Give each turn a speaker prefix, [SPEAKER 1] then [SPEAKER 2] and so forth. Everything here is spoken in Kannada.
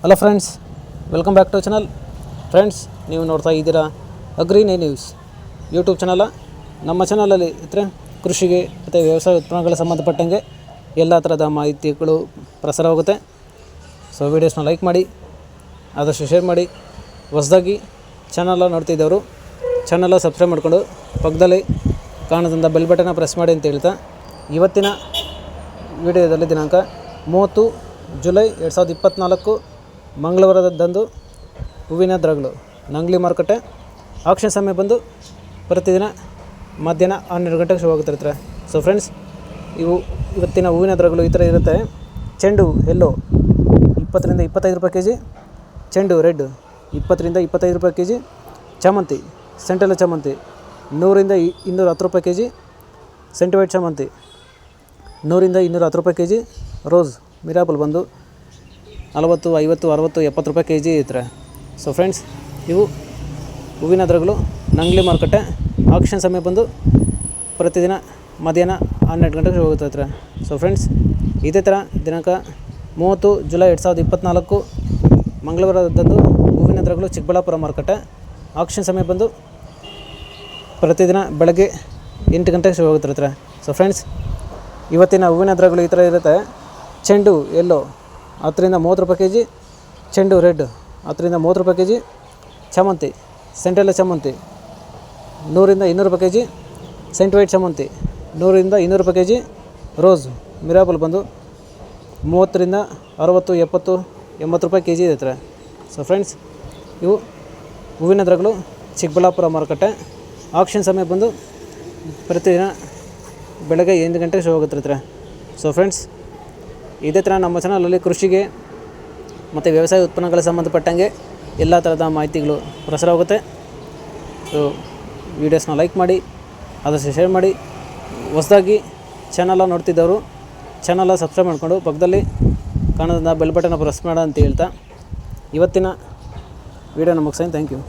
[SPEAKER 1] Hello friends, welcome back to channel. Friends, ನೀವು ನೋಡ್ತಾ ಇದ್ದೀರಾ ಅಗ್ರಿನೇ ನ್ಯೂಸ್ ಯೂಟ್ಯೂಬ್ ಚಾನಲ. ನಮ್ಮ ಚಾನಲಲ್ಲಿ ಇದ್ದರೆ ಕೃಷಿಗೆ ಮತ್ತು ವ್ಯವಸಾಯ ಉತ್ಪನ್ನಗಳ ಸಂಬಂಧಪಟ್ಟಂಗೆ ಎಲ್ಲ ಥರದ ಮಾಹಿತಿಗಳು ಪ್ರಸಾರವಾಗುತ್ತೆ. ಸೊ ವೀಡಿಯೋಸ್ನ ಲೈಕ್ ಮಾಡಿ, ಆದಷ್ಟು ಶೇರ್ ಮಾಡಿ. ಹೊಸದಾಗಿ ಚಾನಲ ನೋಡ್ತಿದ್ದವರು ಚಾನಲ ಸಬ್ಸ್ಕ್ರೈಬ್ ಮಾಡಿಕೊಂಡು ಪಕ್ಕದಲ್ಲಿ ಕಾಣದಿಂದ ಬೆಲ್ ಬಟನ್ನ ಪ್ರೆಸ್ ಮಾಡಿ ಅಂತ ಹೇಳ್ತಾ, ಇವತ್ತಿನ ವಿಡಿಯೋದಲ್ಲಿ ದಿನಾಂಕ 30 ಜುಲೈ 2024 ಮಂಗಳವಾರದಂದು ಹೂವಿನ ದರಗಳು ನಂಗ್ಲಿ ಮಾರುಕಟ್ಟೆ ಆಕ್ಷನ್ ಸಮಯ ಬಂದು ಪ್ರತಿದಿನ ಮಧ್ಯಾಹ್ನ 12 ಗಂಟೆಗೆ ಶುರುವಾಗುತ್ತಿರ್ತಾರೆ. ಸೊ ಫ್ರೆಂಡ್ಸ್, ಇವತ್ತಿನ ಹೂವಿನ ದರಗಳು ಈ ಥರ ಇರುತ್ತೆ. ಚೆಂಡು ಎಲ್ಲೋ 20 ರಿಂದ 25 ರೂಪಾಯಿ ಕೆ ಜಿ, ಚೆಂಡು ರೆಡ್ 20 ರಿಂದ 25 ರೂಪಾಯಿ ಕೆ ಜಿ, ಚಾಮಂತಿ ಸೆಂಟ್ರಲ್ ಚಾಮಂತಿ 100 ರಿಂದ 210 ರೂಪಾಯಿ ಕೆ ಜಿ, ಸೆಂಟಿವೈಟ್ ಚಾಮಂತಿ 100 ರಿಂದ 210 ರೂಪಾಯಿ ಕೆ ಜಿ, ರೋಸ್ ಮಿರಾಬಲ್ ಬಂದು 40, 50, 60, 70 ರೂಪಾಯಿ ಕೆ ಜಿ ಇರ್ತಾರೆ. ಸೊ ಫ್ರೆಂಡ್ಸ್, ಇವು ಹೂವಿನ ದರಗಳು ನಂಗ್ಲಿ ಮಾರುಕಟ್ಟೆ ಆಕ್ಷನ್ ಸಮಯ ಬಂದು ಪ್ರತಿದಿನ ಮಧ್ಯಾಹ್ನ 12 ಗಂಟೆಗೆ ಹೋಗುತ್ತಿರ್ತಾರೆ. ಸೊ ಫ್ರೆಂಡ್ಸ್, ಇದೇ ಥರ ದಿನಾಂಕ 30 ಜುಲೈ 2024 ಮಂಗಳವಾರದಂದು ಹೂವಿನ ದರಗಳು ಚಿಕ್ಕಬಳ್ಳಾಪುರ ಮಾರುಕಟ್ಟೆ ಆಕ್ಷನ್ ಸಮಯ ಬಂದು ಪ್ರತಿದಿನ ಬೆಳಗ್ಗೆ 8 ಗಂಟೆಗೆ ಶುರು ಹೋಗುತ್ತಿರ್ತಾರೆ. ಸೊ ಫ್ರೆಂಡ್ಸ್, ಇವತ್ತಿನ ಹೂವಿನ ದರಗಳು ಈ ಥರ ಇರುತ್ತೆ. ಚೆಂಡು ಎಲ್ಲೋ 10 ರಿಂದ 30 ರೂಪಾಯಿ ಕೆ ಜಿ, ಚೆಂಡು ರೆಡ್ 10 ರಿಂದ 30 ರೂಪಾಯಿ ಕೆ ಜಿ, ಚಾಮಂತಿ ಸೆಂಟ್ರಲ್ ಚಾಮಂತಿ 100 ರಿಂದ 200 ರೂಪಾಯಿ ಕೆ ಜಿ, ಸೆಂಟಿವೈಟ್ ಚಾಮಂತಿ 100 ರಿಂದ 200 ರೂಪಾಯಿ ಕೆ ಜಿ, ರೋಸ್ ಮಿರಾಬಲ್ ಬಂದು 30 ರಿಂದ 60, 70, 80 ರೂಪಾಯಿ ಕೆ ಜಿ ಇರ್ತಾರೆ. ಸೊ ಫ್ರೆಂಡ್ಸ್, ಇವು ಹೂವಿನ ದರಗಳು ಚಿಕ್ಕಬಳ್ಳಾಪುರ ಮಾರುಕಟ್ಟೆ ಆಕ್ಷನ್ ಸಮಯ ಬಂದು ಪ್ರತಿದಿನ ಬೆಳಗ್ಗೆ 8 ಗಂಟೆಗೆ ಶುರು ಆಗುತ್ತಿರ್ತಾರೆ. ಸೊ ಫ್ರೆಂಡ್ಸ್, ಇದೇ ಥರ ನಮ್ಮ ಚಾನಲಲ್ಲಿ ಕೃಷಿಗೆ ಮತ್ತು ವ್ಯವಸಾಯ ಉತ್ಪನ್ನಗಳ ಸಂಬಂಧಪಟ್ಟಂಗೆ ಎಲ್ಲ ಥರದ ಮಾಹಿತಿಗಳು ಪ್ರಸಾರವಾಗುತ್ತೆ. ಸೊ ವೀಡಿಯೋಸ್ನ ಲೈಕ್ ಮಾಡಿ, ಆದಷ್ಟು ಶೇರ್ ಮಾಡಿ. ಹೊಸದಾಗಿ ಚಾನಲ ನೋಡ್ತಿದ್ದವರು ಚಾನಲ ಸಬ್ಸ್ಕ್ರೈಬ್ ಮಾಡಿಕೊಂಡು ಪಕ್ಕದಲ್ಲಿ ಕಾಣೋದನ್ನ ಬೆಲ್ ಬಟನ್ನ ಪ್ರೆಸ್ ಮಾಡ ಅಂತ ಹೇಳ್ತಾ ಇವತ್ತಿನ ವೀಡಿಯೋನ ಮುಗಿಸ್ತೀನಿ. Thank you.